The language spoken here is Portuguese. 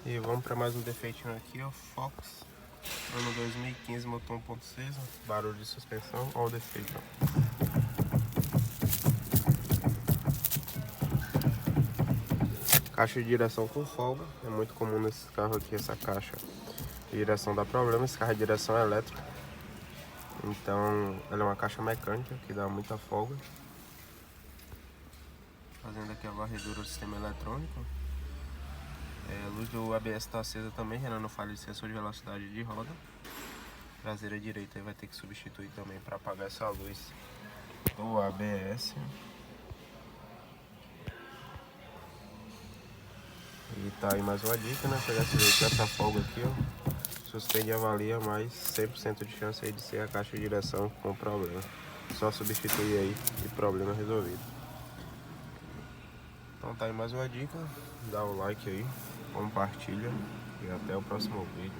E vamos para mais um defeitinho aqui, ó, Fox, ano 2015, motor 1.6, barulho de suspensão, ó o defeito, ó. Caixa de direção com folga, é muito comum nesse carro aqui, essa caixa de direção dá problema, esse carro de direção é elétrica, então ela é uma caixa mecânica que dá muita folga. Fazendo aqui a varredura do sistema eletrônico. A luz do ABS está acesa também, gerando falha de sensor de velocidade de roda. Traseira direita aí vai ter que substituir também para apagar essa luz do ABS. E tá aí mais uma dica, né? Pegar esse veículo, essa folga aqui, ó. Suspende e avalia, mais 100% de chance aí de ser a caixa de direção com problema. Só substituir aí e problema resolvido. Então tá aí mais uma dica. Dá o like aí, compartilha e até o próximo vídeo.